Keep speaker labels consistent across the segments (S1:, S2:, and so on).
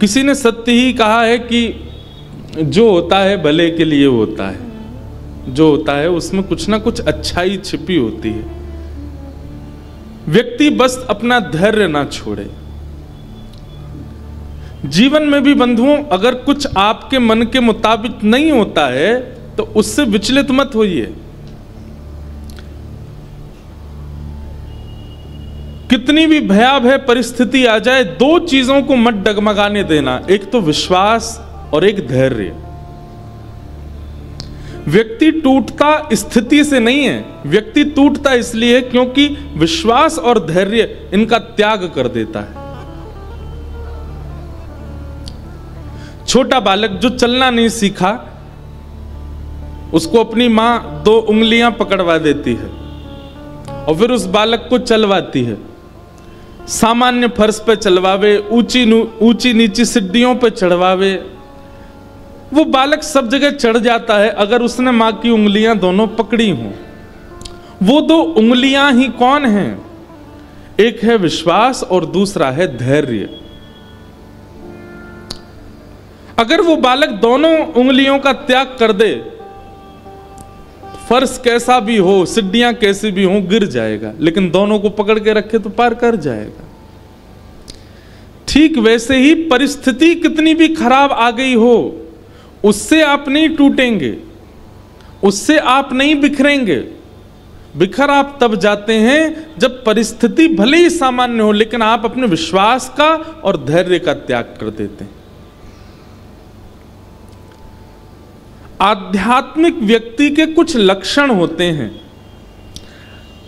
S1: किसी ने सत्य ही कहा है कि जो होता है भले के लिए होता है, जो होता है उसमें कुछ ना कुछ अच्छाई छिपी होती है। व्यक्ति बस अपना धैर्य ना छोड़े। जीवन में भी बंधुओं, अगर कुछ आपके मन के मुताबिक नहीं होता है तो उससे विचलित मत होइए। कितनी भी भयावह परिस्थिति आ जाए, दो चीजों को मत डगमगाने देना, एक तो विश्वास और एक धैर्य। व्यक्ति टूटता स्थिति से नहीं है, व्यक्ति टूटता इसलिए क्योंकि विश्वास और धैर्य इनका त्याग कर देता है। छोटा बालक जो चलना नहीं सीखा, उसको अपनी मां 2 उंगलियां पकड़वा देती है और फिर उस बालक को चलवाती है। सामान्य फर्श पे चलवावे, ऊंची नीची सीढ़ियों पे चढ़वावे, वो बालक सब जगह चढ़ जाता है अगर उसने मां की उंगलियां दोनों पकड़ी हों। वो 2 उंगलियां ही कौन हैं? एक है विश्वास और दूसरा है धैर्य। अगर वो बालक दोनों उंगलियों का त्याग कर दे, फर्श कैसा भी हो, सीढ़ियां कैसी भी हो, गिर जाएगा, लेकिन दोनों को पकड़ के रखे तो पार कर जाएगा। ठीक वैसे ही परिस्थिति कितनी भी खराब आ गई हो, उससे आप नहीं टूटेंगे, उससे आप नहीं बिखरेंगे। बिखर आप तब जाते हैं जब परिस्थिति भले ही सामान्य हो, लेकिन आप अपने विश्वास का और धैर्य का त्याग कर देते हैं। आध्यात्मिक व्यक्ति के कुछ लक्षण होते हैं।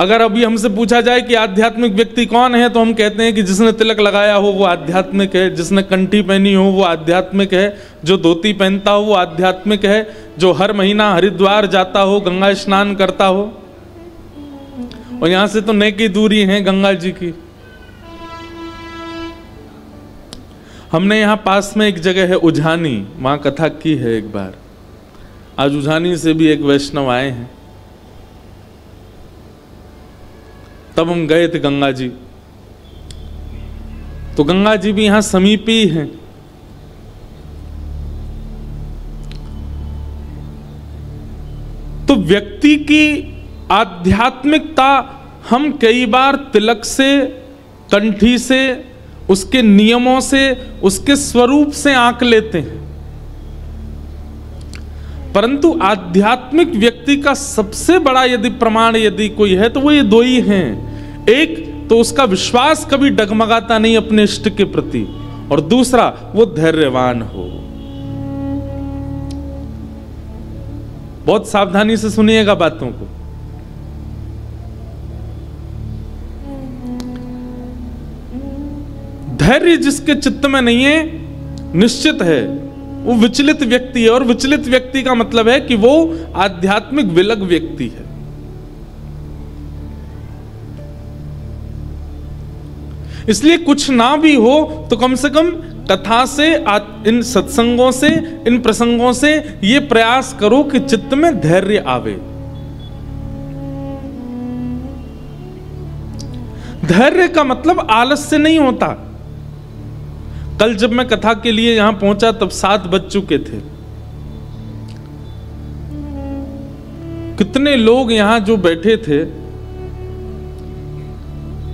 S1: अगर अभी हमसे पूछा जाए कि आध्यात्मिक व्यक्ति कौन है, तो हम कहते हैं कि जिसने तिलक लगाया हो वो आध्यात्मिक है, जिसने कंठी पहनी हो वो आध्यात्मिक है, जो धोती पहनता हो वो आध्यात्मिक है, जो हर महीना हरिद्वार जाता हो, गंगा स्नान करता हो। और यहां से तो नेकी दूरी है गंगा जी की। हमने यहां पास में एक जगह है उझानी, वहां कथा की है एक बार। आज उझानी से भी एक वैष्णव आए हैं, तब हम गए थे गंगा जी। तो गंगा जी भी यहां समीप ही हैं। तो व्यक्ति की आध्यात्मिकता हम कई बार तिलक से, कंठी से, उसके नियमों से, उसके स्वरूप से आंक लेते हैं। परंतु आध्यात्मिक व्यक्ति का सबसे बड़ा यदि प्रमाण यदि कोई है तो वो ये 2 ही हैं। एक तो उसका विश्वास कभी डगमगाता नहीं अपने इष्ट के प्रति, और दूसरा वो धैर्यवान हो। बहुत सावधानी से सुनिएगा बातों को। धैर्य जिसके चित्त में नहीं है, निश्चित है वो विचलित व्यक्ति है। और विचलित व्यक्ति का मतलब है कि वो आध्यात्मिक विलग व्यक्ति है। इसलिए कुछ ना भी हो तो कम से कम कथा से, इन सत्संगों से, इन प्रसंगों से ये प्रयास करो कि चित्त में धैर्य आवे। धैर्य का मतलब आलस से नहीं होता। कल जब मैं कथा के लिए यहां पहुंचा तब 7 बज चुके थे। कितने लोग यहां जो बैठे थे,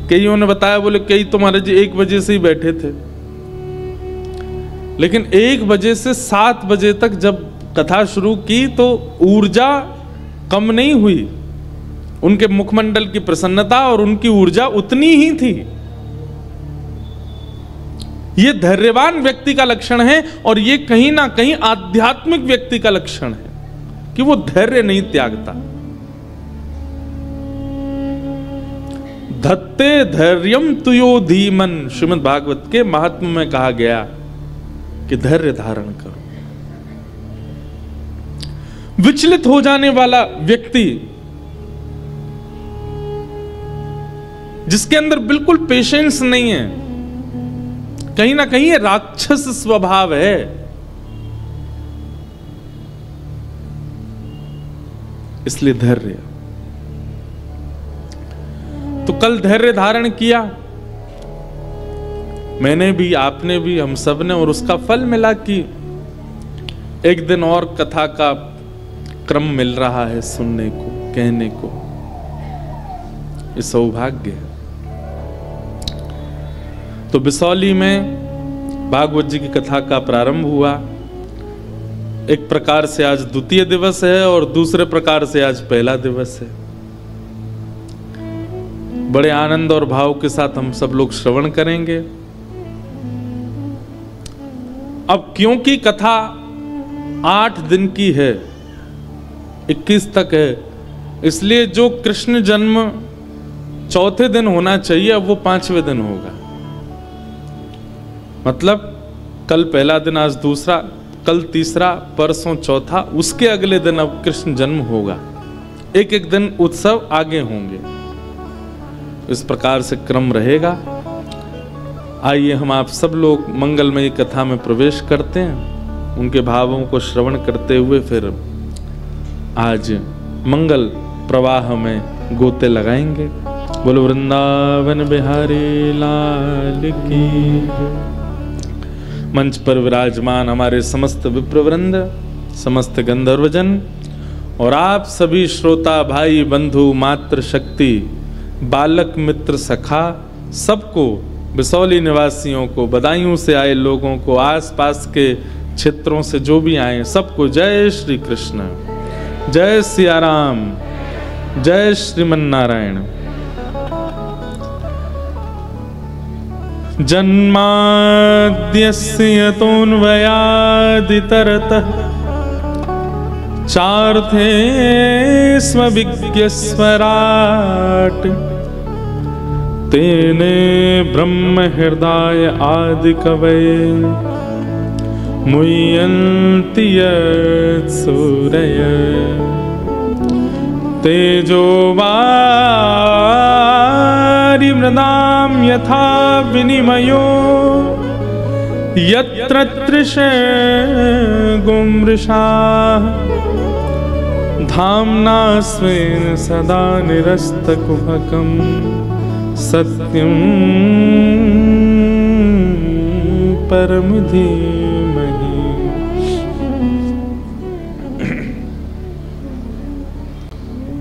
S1: कईयों ने बताया, बोले कई तो महाराज जी 1 बजे से ही बैठे थे। लेकिन 1 बजे से 7 बजे तक जब कथा शुरू की तो ऊर्जा कम नहीं हुई। उनके मुखमंडल की प्रसन्नता और उनकी ऊर्जा उतनी ही थी। ये धैर्यवान व्यक्ति का लक्षण है, और ये कहीं ना कहीं आध्यात्मिक व्यक्ति का लक्षण है कि वो धैर्य नहीं त्यागता। धत्ते धैर्यम तुयो धीमन, श्रीमद् भागवत के महात्म्य में कहा गया कि धैर्य धारण करो। विचलित हो जाने वाला व्यक्ति, जिसके अंदर बिल्कुल पेशेंस नहीं है, कहीं ना कहीं ये राक्षस स्वभाव है। इसलिए धैर्य। तो कल धैर्य धारण किया, मैंने भी, आपने भी, हम सब ने, और उसका फल मिला कि एक दिन और कथा का क्रम मिल रहा है सुनने को, कहने को। ये सौभाग्य है। तो बिसौली में भागवत जी की कथा का प्रारंभ हुआ। एक प्रकार से आज द्वितीय दिवस है और दूसरे प्रकार से आज पहला दिवस है। बड़े आनंद और भाव के साथ हम सब लोग श्रवण करेंगे। अब क्योंकि कथा 8 दिन की है, 21 तक है, इसलिए जो कृष्ण जन्म चौथे दिन होना चाहिए अब वो 5वें दिन होगा। मतलब कल पहला दिन, आज दूसरा, कल तीसरा, परसों चौथा, उसके अगले दिन अब कृष्ण जन्म होगा। एक एक दिन उत्सव आगे होंगे। इस प्रकार से क्रम रहेगा। आइए हम आप सब लोग मंगलमयी कथा में प्रवेश करते हैं, उनके भावों को श्रवण करते हुए फिर आज मंगल प्रवाह में गोते लगाएंगे। बोलो वृंदावन बिहारी लाल की। मंच पर विराजमान हमारे समस्त विप्रवृंद, समस्त गंधर्वजन और आप सभी श्रोता भाई बंधु मातृ शक्ति बालक मित्र सखा, सबको, बिसौली निवासियों को, बदायूं से आए लोगों को, आसपास के क्षेत्रों से जो भी आए सबको जय श्री कृष्ण, जय सिया राम, जय श्रीमन नारायण। जन्माद्यस्य यतोऽन्वयादितरतः चार्थेष्वभिज्ञस्वराट् तेने ब्रह्म हृदय आदि कवये मुह्यन्ति यत्सूरयः तेजो वारिमृदां यथा विनिमयो यत्र तृषगो मृषा धाम्ना स्वेन सदा निरस्तकुहकं सत्यं परम धीमहि।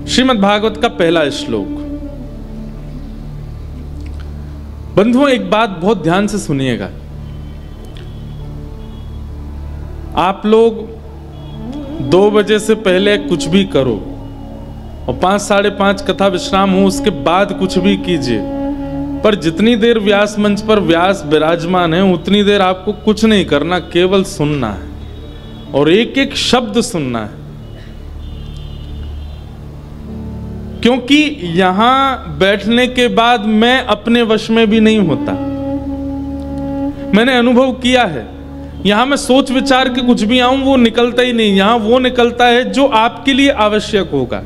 S1: श्रीमद् भागवत का पहला श्लोक। बंधुओं, एक बात बहुत ध्यान से सुनिएगा। आप लोग 2 बजे से पहले कुछ भी करो और 5, 5:30 कथा विश्राम हो, उसके बाद कुछ भी कीजिए, पर जितनी देर व्यास मंच पर व्यास विराजमान है उतनी देर आपको कुछ नहीं करना, केवल सुनना है और एक एक शब्द सुनना है। क्योंकि यहां बैठने के बाद मैं अपने वश में भी नहीं होता। मैंने अनुभव किया है, यहां मैं सोच विचार के कुछ भी आऊं वो निकलता ही नहीं। यहां वो निकलता है जो आपके लिए आवश्यक होगा।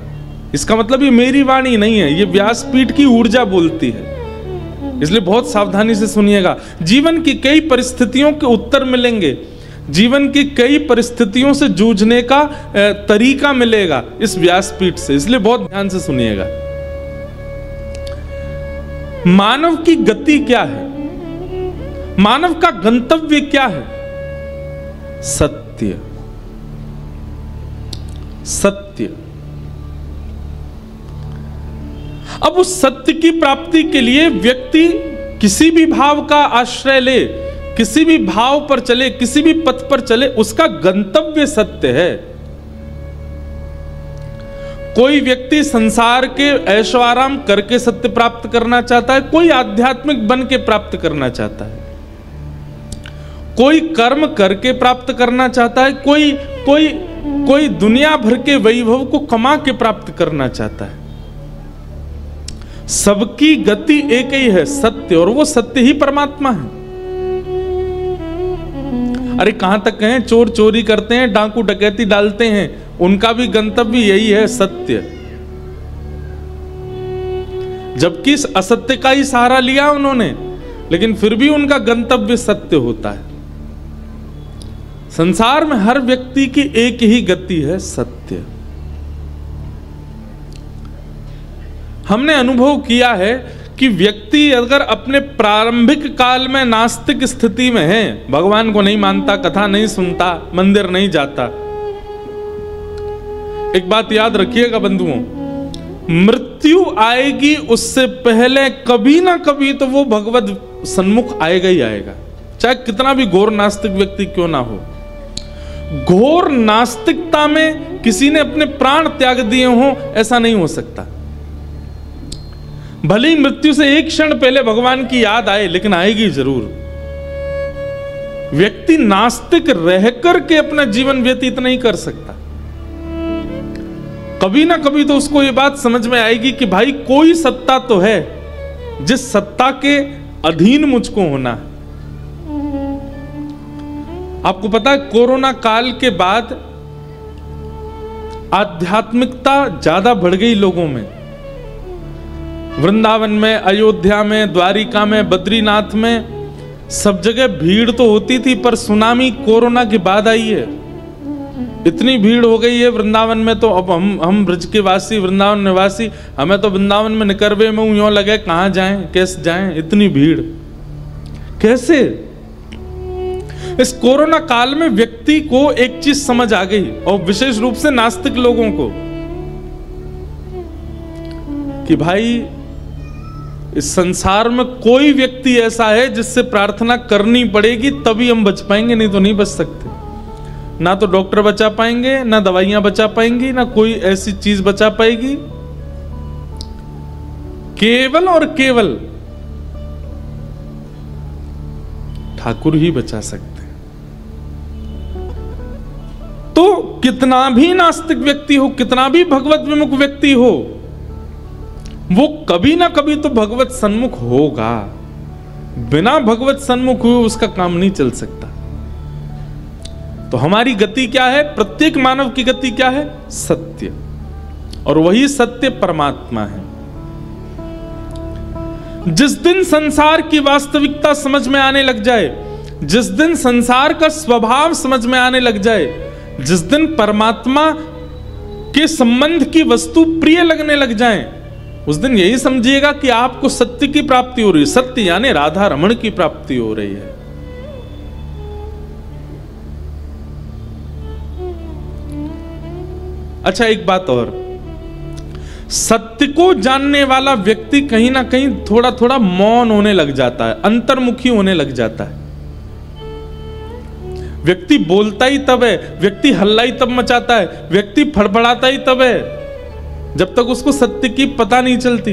S1: इसका मतलब ये मेरी वाणी नहीं है, ये व्यासपीठ की ऊर्जा बोलती है। इसलिए बहुत सावधानी से सुनिएगा। जीवन की कई परिस्थितियों के उत्तर मिलेंगे, जीवन की कई परिस्थितियों से जूझने का तरीका मिलेगा इस व्यासपीठ से, इसलिए बहुत ध्यान से सुनिएगा। मानव की गति क्या है, मानव का गंतव्य क्या है? सत्य, सत्य। अब उस सत्य की प्राप्ति के लिए व्यक्ति किसी भी भाव का आश्रय ले, किसी भी भाव पर चले, किसी भी पथ पर चले, उसका गंतव्य सत्य है। कोई व्यक्ति संसार के ऐशो आराम करके सत्य प्राप्त करना चाहता है, कोई आध्यात्मिक बन के प्राप्त करना चाहता है, कोई कर्म करके प्राप्त करना चाहता है, कोई दुनिया भर के वैभव को कमा के प्राप्त करना चाहता है। सबकी गति एक ही है, सत्य, और वो सत्य ही परमात्मा है। अरे कहां तक कहें, चोर चोरी करते हैं, डाकू डकैती डालते हैं, उनका भी गंतव्य यही है, सत्य। जबकि असत्य का ही सहारा लिया उन्होंने, लेकिन फिर भी उनका गंतव्य सत्य होता है। संसार में हर व्यक्ति की एक ही गति है, सत्य। हमने अनुभव किया है कि व्यक्ति अगर अपने प्रारंभिक काल में नास्तिक स्थिति में है, भगवान को नहीं मानता, कथा नहीं सुनता, मंदिर नहीं जाता, एक बात याद रखिएगा बंधुओं, मृत्यु आएगी उससे पहले कभी ना कभी तो वो भगवत सन्मुख आएगा ही आएगा, चाहे कितना भी घोर नास्तिक व्यक्ति क्यों ना हो। घोर नास्तिकता में किसी ने अपने प्राण त्याग दिए हों, ऐसा नहीं हो सकता। भले ही मृत्यु से एक क्षण पहले भगवान की याद आए, लेकिन आएगी जरूर। व्यक्ति नास्तिक रहकर के अपना जीवन व्यतीत नहीं कर सकता। कभी ना कभी तो उसको ये बात समझ में आएगी कि भाई कोई सत्ता तो है जिस सत्ता के अधीन मुझको होना है। आपको पता है कोरोना काल के बाद आध्यात्मिकता ज्यादा बढ़ गई लोगों में। वृंदावन में, अयोध्या में, द्वारिका में, बद्रीनाथ में सब जगह भीड़ तो होती थी, पर सुनामी कोरोना के बाद आई है। इतनी भीड़ हो गई है वृंदावन में, तो अब हम ब्रज के वासी, वृंदावन निवासी, हमें तो वृंदावन में निकरवे में यूं लगे कहां जाएं, कैसे जाएं, इतनी भीड़ कैसे। इस कोरोना काल में व्यक्ति को एक चीज समझ आ गई, और विशेष रूप से नास्तिक लोगों को, कि भाई इस संसार में कोई व्यक्ति ऐसा है जिससे प्रार्थना करनी पड़ेगी तभी हम बच पाएंगे, नहीं तो नहीं बच सकते। ना तो डॉक्टर बचा पाएंगे, ना दवाइयां बचा पाएंगी, ना कोई ऐसी चीज बचा पाएगी। केवल और केवल ठाकुर ही बचा सकते हैं। तो कितना भी नास्तिक व्यक्ति हो, कितना भी भगवत विमुख व्यक्ति हो, वो कभी ना कभी तो भगवत सन्मुख होगा। बिना भगवत सन्मुख हुए उसका काम नहीं चल सकता। तो हमारी गति क्या है? प्रत्येक मानव की गति क्या है? सत्य, और वही सत्य परमात्मा है। जिस दिन संसार की वास्तविकता समझ में आने लग जाए, जिस दिन संसार का स्वभाव समझ में आने लग जाए, जिस दिन परमात्मा के संबंध की वस्तु प्रिय लगने लग जाए, उस दिन यही समझिएगा कि आपको सत्य की प्राप्ति हो रही है। सत्य यानी राधा रमण की प्राप्ति हो रही है। अच्छा, एक बात और, सत्य को जानने वाला व्यक्ति कहीं ना कहीं थोड़ा थोड़ा मौन होने लग जाता है, अंतर्मुखी होने लग जाता है। व्यक्ति बोलता ही तब है, व्यक्ति हल्ला ही तब मचाता है, व्यक्ति फड़फड़ाता ही तब है जब तक उसको सत्य की पता नहीं चलती।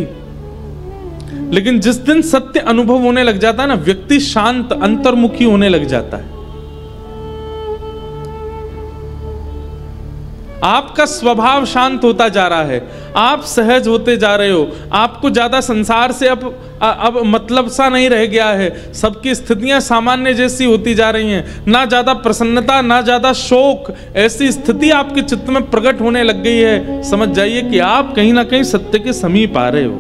S1: लेकिन जिस दिन सत्य अनुभव होने लग जाता है ना, व्यक्ति शांत अंतर्मुखी होने लग जाता है। आपका स्वभाव शांत होता जा रहा है, आप सहज होते जा रहे हो, आपको ज्यादा संसार से अब मतलब सा नहीं रह गया है, सबकी स्थितियां सामान्य जैसी होती जा रही हैं, ना ज्यादा प्रसन्नता ना ज्यादा शोक, ऐसी स्थिति आपके चित्त में प्रकट होने लग गई है। समझ जाइए कि आप कहीं ना कहीं सत्य के समीप आ रहे हो।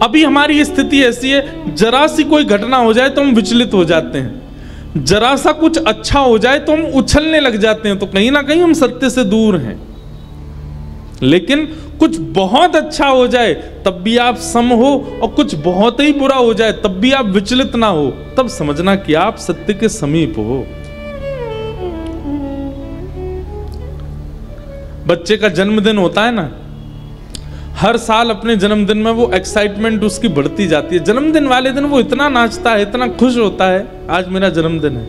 S1: अभी हमारी स्थिति ऐसी है, जरा सी कोई घटना हो जाए तो हम विचलित हो जाते हैं, जरा सा कुछ अच्छा हो जाए तो हम उछलने लग जाते हैं, तो कहीं ना कहीं हम सत्य से दूर हैं। लेकिन कुछ बहुत अच्छा हो जाए तब भी आप सम हो, और कुछ बहुत ही बुरा हो जाए तब भी आप विचलित ना हो, तब समझना कि आप सत्य के समीप हो। बच्चे का जन्मदिन होता है ना, हर साल अपने जन्मदिन में वो एक्साइटमेंट उसकी बढ़ती जाती है। जन्मदिन वाले दिन वो इतना नाचता है, इतना खुश होता है, आज मेरा जन्मदिन है।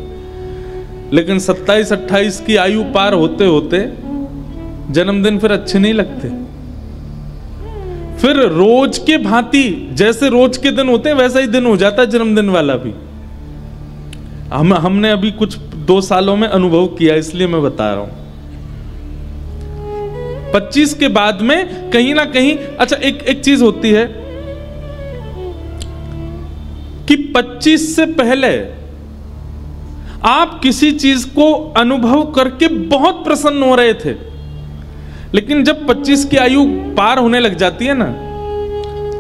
S1: लेकिन 27-28 की आयु पार होते होते जन्मदिन फिर अच्छे नहीं लगते। फिर रोज के भांति, जैसे रोज के दिन होते हैं वैसा ही दिन हो जाता है जन्मदिन वाला भी। हमने अभी कुछ 2 सालों में अनुभव किया, इसलिए मैं बता रहा हूं। 25 के बाद में कहीं ना कहीं, अच्छा एक चीज होती है कि 25 से पहले आप किसी चीज को अनुभव करके बहुत प्रसन्न हो रहे थे, लेकिन जब 25 की आयु पार होने लग जाती है ना,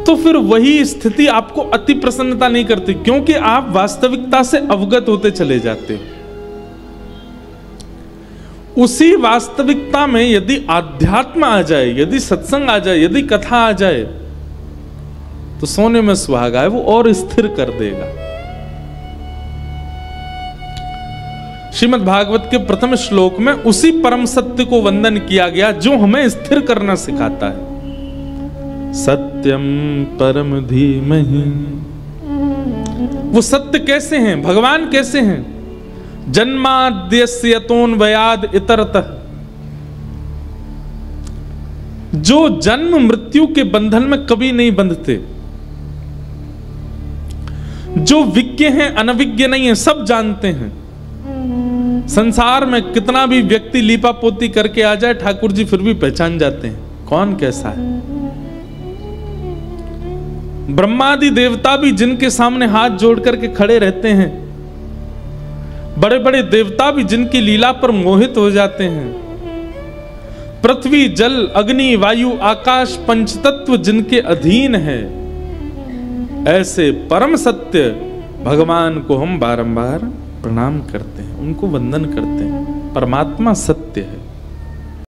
S1: तो फिर वही स्थिति आपको अति प्रसन्नता नहीं करती, क्योंकि आप वास्तविकता से अवगत होते चले जाते हो। उसी वास्तविकता में यदि आध्यात्म आ जाए, यदि सत्संग आ जाए, यदि कथा आ जाए, तो सोने में सुहागा है, वो और स्थिर कर देगा। श्रीमद् भागवत के प्रथम श्लोक में उसी परम सत्य को वंदन किया गया जो हमें स्थिर करना सिखाता है। सत्यम परम धीमहि। वो सत्य कैसे हैं, भगवान कैसे हैं? जन्माद्यस्य यतोऽन्वयाद् इतरतः। जो जन्म मृत्यु के बंधन में कभी नहीं बंधते, जो विज्ञ हैं अनविज्ञ नहीं है, सब जानते हैं। संसार में कितना भी व्यक्ति लीपा पोती करके आ जाए, ठाकुर जी फिर भी पहचान जाते हैं कौन कैसा है। ब्रह्मादि देवता भी जिनके सामने हाथ जोड़ करके खड़े रहते हैं, बड़े बड़े देवता भी जिनकी लीला पर मोहित हो जाते हैं, पृथ्वी जल अग्नि वायु आकाश पंचतत्व जिनके अधीन है, ऐसे परम सत्य भगवान को हम बारंबार प्रणाम करते हैं, उनको वंदन करते हैं। परमात्मा सत्य है।